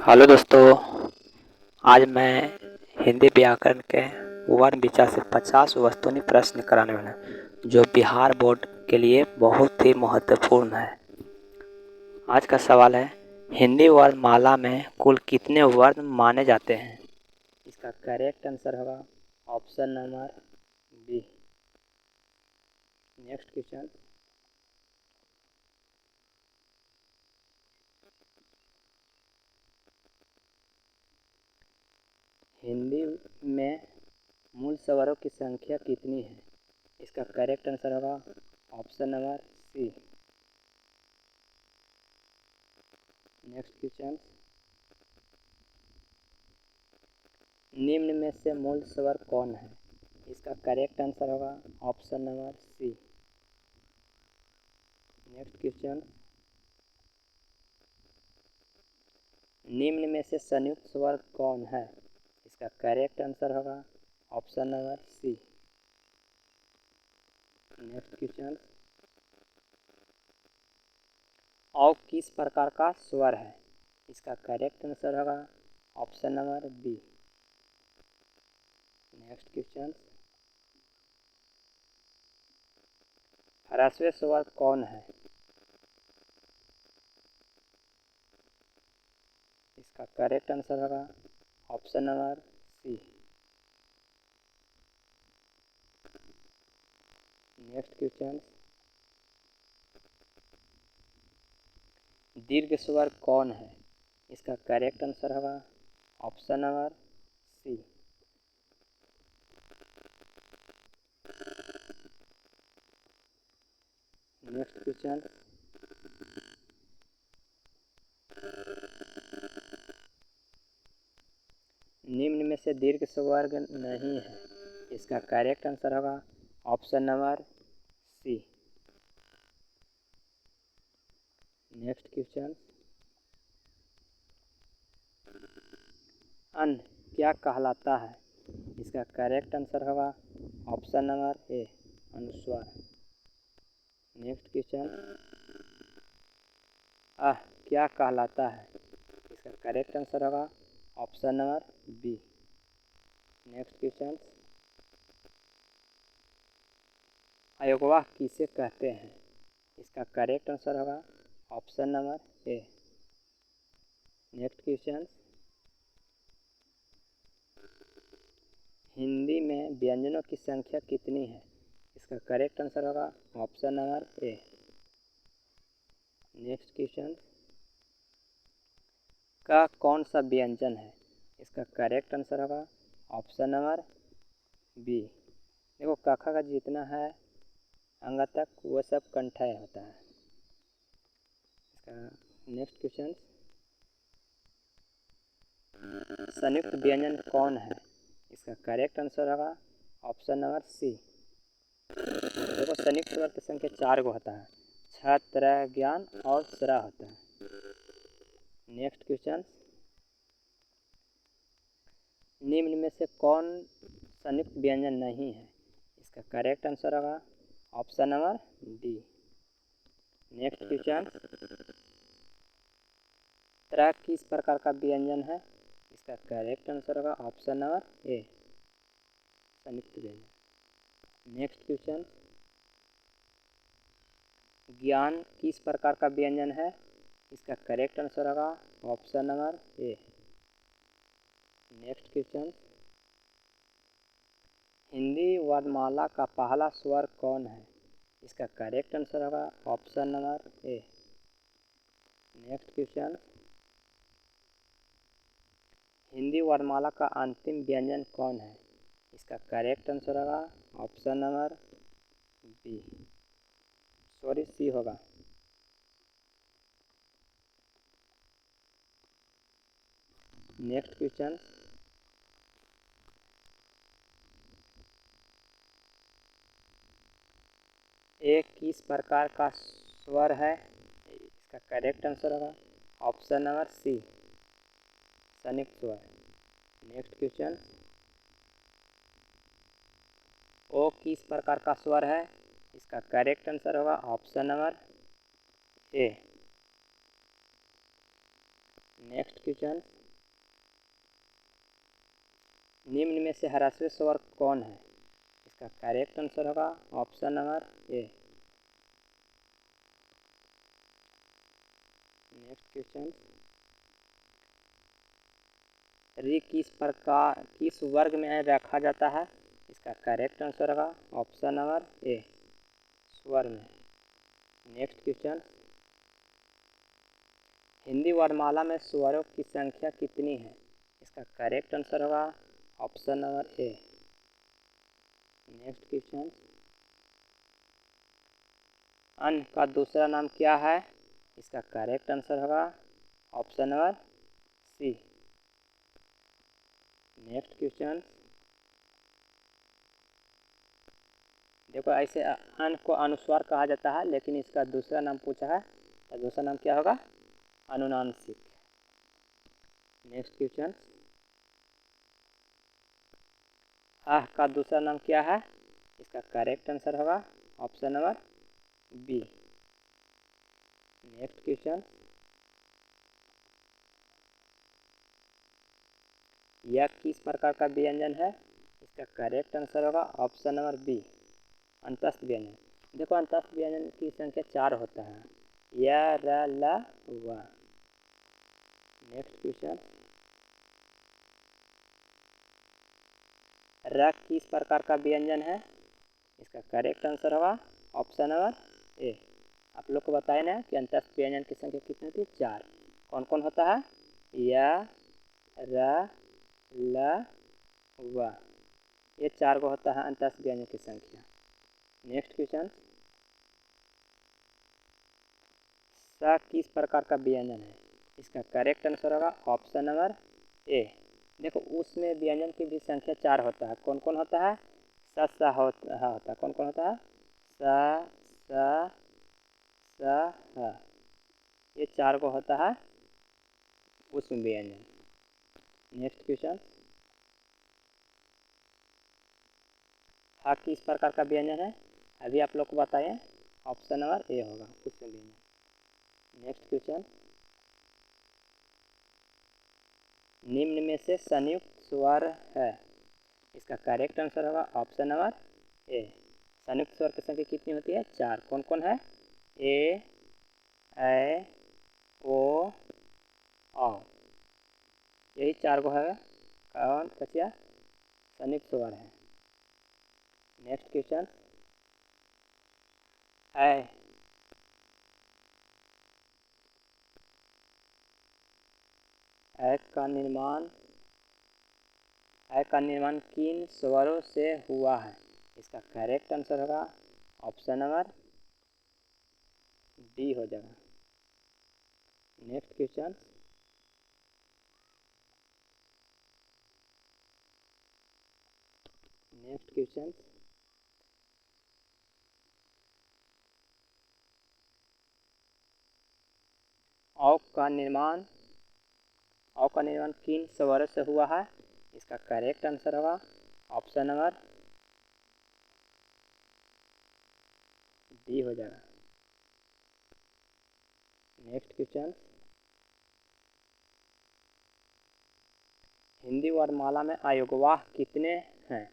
Hello दोस्तों। आज मैं हिंदी व्याकरण के वर्ण विचार से 50 वस्तुनि प्रश्न कराने वाला हूं, जो बिहार बोर्ड के लिए बहुत ही महत्वपूर्ण है। आज का सवाल है, हिंदी वर्णमाला में कुल कितने वर्ण माने जाते हैं? इसका करेक्ट आंसर होगा option number B. Next question, Hindi में मूल स्वरों की संख्या कितनी है? इसका करेक्ट आंसर होगा option number C. Next question, निम्न में से मूल स्वर कौन है? इसका करेक्ट आंसर होगा option number C. Next question, निम्न में से संयुक्त स्वर कौन है? इसका करेक्ट आंसर होगा option number C. Next question, औ किस प्रकार का स्वर है? इसका करेक्ट आंसर होगा option number B. Next question, ह्रस्व स्वर कौन है? इसका करेक्ट आंसर होगा option number C. Next question, दीर्घ स्वर कौन है? इसका करेक्ट आंसर होगा option number C. Next question, निम्न में से दीर्घ स्वर नहीं है। इसका करेक्ट आंसर होगा option number C. Next question, अन्न क्या कहलाता है? इसका करेक्ट आंसर होगा ऑप्शन नंबर ए, अनुस्वार। नेक्स्ट क्वेश्चन, आह क्या कहलाता है? इसका करेक्ट आंसर होगा option number B. Next question, अयोगवाह किसे कहते हैं? इसका करेक्ट आंसर होगा option number A. Next question, Hindi में व्यंजनों की संख्या कितनी है? इसका करेक्ट आंसर होगा option number A. Next question, का कौन सा व्यंजन है? इसका करेक्ट आंसर होगा ऑप्शन नंबर बी। देखो कखा का जितना है अंग तक वो सब कंठय होता है। इसका नेक्स्ट क्वेश्चन, संयुक्त व्यंजन कौन है? इसका करेक्ट आंसर होगा ऑप्शन नंबर सी। देखो संयुक्त स्वर की संख्या 4 को होता है, छ, त्र, ज्ञान और स्रा होता है। नेक्स्ट क्वेश्चन, निम्न में से कौन संयुक्त व्यंजन नहीं है? इसका करेक्ट आंसर होगा option number D. Next question, त्र किस प्रकार का व्यंजन है? इसका करेक्ट आंसर होगा ऑप्शन नंबर ए, संयुक्त व्यंजन। नेक्स्ट क्वेश्चन, ज्ञान किस प्रकार का व्यंजन है? इसका करेक्ट आंसर होगा option number A. Next question, Hindi वर्णमाला का पहला स्वर कौन है? इसका करेक्ट आंसर होगा option number A. Next question, Hindi वर्णमाला का अंतिम व्यंजन कौन है? इसका करेक्ट आंसर होगा option number B, sorry C होगा। नेक्स्ट क्वेश्चन, ए किस प्रकार का स्वर है? इसका करेक्ट आंसर होगा ऑप्शन नंबर सी, संयुक्त स्वर। नेक्स्ट क्वेश्चन, ओ किस प्रकार का स्वर है? इसका करेक्ट आंसर होगा option number A. Next question, निम्न में से ह्रस्व स्वर कौन है? इसका करेक्ट आंसर होगा option number A. Next question, री किस वर्ग में रखा जाता है? इसका करेक्ट आंसर होगा ऑप्शन नंबर ए, स्वर में। नेक्स्ट क्वेश्चन, हिंदी वर्णमाला में स्वरों की संख्या कितनी है? इसका करेक्ट आंसर होगा option number A. Next question, अन्न का दूसरा नाम क्या है? इसका करेक्ट आंसर होगा option number C. Next question, देखो ऐसे अन्न को अनुस्वार कहा जाता है, लेकिन इसका दूसरा नाम पूछा है, तो दूसरा नाम क्या होगा? अनुनासिक। नेक्स्ट क्वेश्चन, आह का दूसरा नाम क्या है? इसका करेक्ट आंसर होगा option number B. Next question, यह किस प्रकार का व्यंजन है? इसका करेक्ट आंसर होगा ऑप्शन नंबर बी, अंतस्थ व्यंजन। देखो अंतस्थ व्यंजन की संख्या 4 होता है, य, र, ल, व। नेक्स्ट क्वेश्चन, र किस प्रकार का व्यंजन है? इसका करेक्ट आंसर होगा ऑप्शन नंबर ए। आप लोग को बताए ना कि अंतस्थ व्यंजन की संख्या कितनी होती है? 4। कौन कौन होता है? य, र, ल, व। ये 4 को होता है अंतस्थ व्यंजन की संख्या। नेक्स्ट क्वेश्चन, स किस प्रकार का व्यंजन है? इसका करेक्ट आंसर होगा ऑप्शन नंबर ए। देखो उसमें व्यंजन की भी संख्या 4 होता है। कौन कौन होता है? स होता है। कौन कौन होता है? स ह। ये 4 को होता है उसमें व्यंजन। नेक्स्ट क्वेश्चन, हा किस प्रकार का व्यंजन है? अभी आप लोग को बताएं, ऑप्शन नंबर ए होगा उसमें व्यंजन। नेक्स्ट क्वेश्चन, निम्न में से संयुक्त स्वर है? इसका करेक्ट आंसर होगा ऑप्शन नंबर ए। संयुक्त स्वर की संख्या कितनी होती है? 4। कौन कौन है? ए, ऐ, ओ, औ। यही 4 को है कौन बचिया? संयुक्त स्वर है। नेक्स्ट क्वेश्चन, ऐ का निर्माण किन स्वरों से हुआ है? इसका करेक्ट आंसर होगा ऑप्शन नंबर डी हो जाएगा। नेक्स्ट क्वेश्चन, औ का निर्माण किन स्वरों से हुआ है? इसका करेक्ट आंसर होगा ऑप्शन नंबर डी हो जाएगा। नेक्स्ट क्वेश्चन, हिंदी वर्णमाला में अयोगवाह कितने हैं?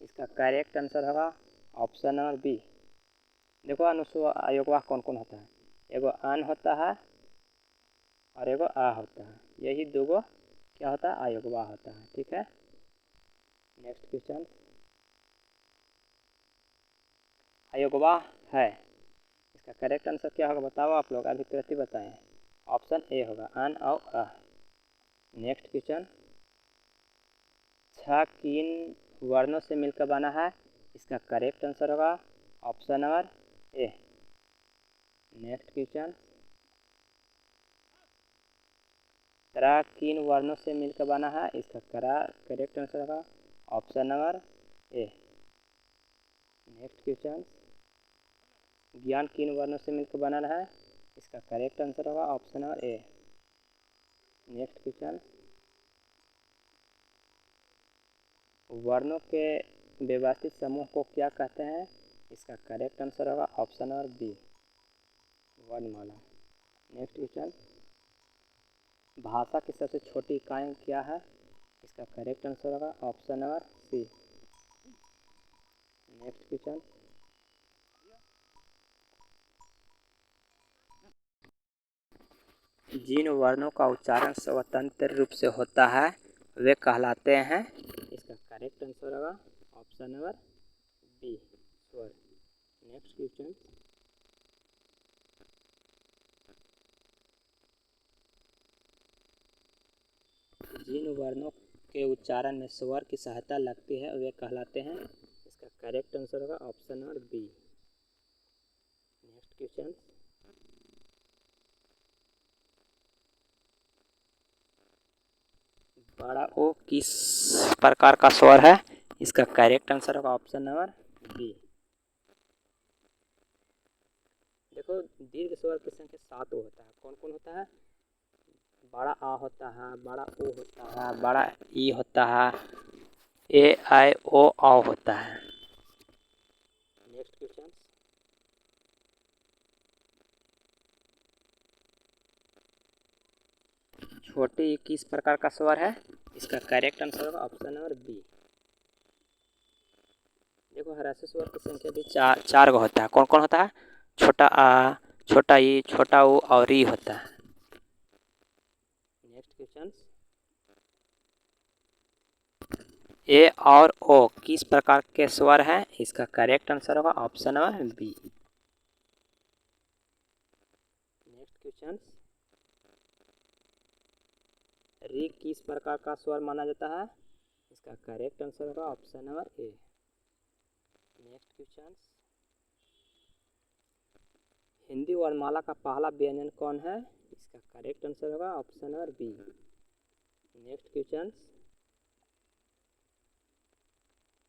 इसका करेक्ट आंसर होगा ऑप्शन नंबर बी। देखो अयोगवाह कौन कौन होता है? एगो अन होता है और एगो आ होता है। यही दो गो क्या होता है? अयोगवाह होता है। ठीक है। नेक्स्ट क्वेश्चन, अयोगवाह है, इसका करेक्ट आंसर क्या होगा? बताओ आप लोग, अभी तुरंत ही बताएं। ऑप्शन ए होगा अन और अ। नेक्स्ट क्वेश्चन, छ किन वर्णों से मिलकर बना है? इसका करेक्ट आंसर होगा option number A. Next question, त्रा किन वर्णों से मिलकर बना है? इसका करेक्ट आंसर होगा option number A. Next question, ज्ञान किन वर्णों से मिलकर बना है? इसका करेक्ट आंसर होगा option number A. Next question, वर्णों के व्यवस्थित समूह को क्या कहते हैं? इसका करेक्ट आंसर होगा ऑप्शन नंबर बी, वर्णमाला। नेक्स्ट क्वेश्चन, भाषा की सबसे छोटी इकाई क्या है? इसका करेक्ट आंसर होगा option number C. Next question, जिन वर्णों का उच्चारण स्वतंत्र रूप से होता है वे कहलाते हैं। इसका करेक्ट आंसर होगा ऑप्शन नंबर बी, स्वर। नेक्स्ट क्वेश्चन, जिन वर्णों के उच्चारण में स्वर की सहायता लगती है वे कहलाते हैं। इसका करेक्ट आंसर होगा option number B. Next question, बड़ा ओ किस प्रकार का स्वर है। इसका करेक्ट आंसर होगा ऑप्शन नंबर बी। देखो, दीर्घ स्वर की संख्या 7 होता है। कौन कौन होता है? बड़ा आ होता है, बड़ा ओ होता है, बड़ा ई होता है, ए आई ओ औ होता है। नेक्स्ट क्वेश्चन, छोटे ई किस प्रकार का स्वर है। इसका करेक्ट आंसर होगा ऑप्शन नंबर बी। देखो, ह्रस्व स्वर की संख्या भी चार गो होता है। कौन कौन होता है? छोटा आ, छोटा ई, छोटा ऊ और ई होता है। नेक्स्ट क्वेश्चन, ए और ओ किस प्रकार के स्वर हैं। इसका करेक्ट आंसर होगा option number B. Next question, री किस प्रकार का स्वर माना जाता है। इसका करेक्ट आंसर होगा option number A. Next question, Hindi वर्णमाला का पहला व्यंजन कौन है। इसका करेक्ट आंसर होगा option number B. Next question,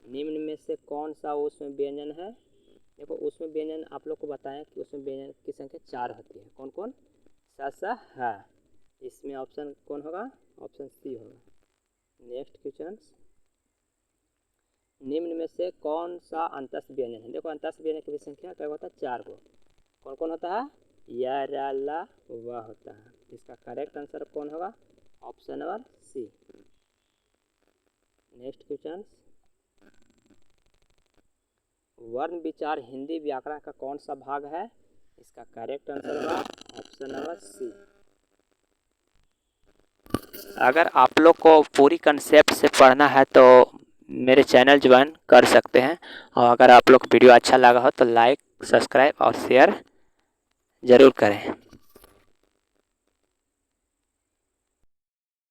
निम्न में से कौन सा उसमें व्यंजन है। देखो, उसमें व्यंजन आप लोग को बताएं कि उसमें व्यंजन की संख्या 4 होती है। कौन कौन? सा सा है। इसमें ऑप्शन कौन होगा? ऑप्शन सी होगा। नेक्स्ट क्वेश्चन, निम्न में से कौन सा अंतस्थ व्यंजन है। देखो, अंतस्थ व्यंजन की भी संख्या क्या होता है? 4 को। कौन कौन होता है? या, रा, ला, वा होता है। इसका करेक्ट आंसर कौन होगा? Option number C. Next question, वर्ण विचार हिंदी व्याकरण का कौन सा भाग है। इसका करेक्ट आंसर होगा ऑप्शन नंबर सी। अगर आप लोग को पूरी कंसेप्ट से पढ़ना है तो मेरे चैनल ज्वाइन कर सकते हैं। और अगर आप लोग को वीडियो अच्छा लगा हो तो लाइक, सब्सक्राइब और शेयर ज़रूर करें।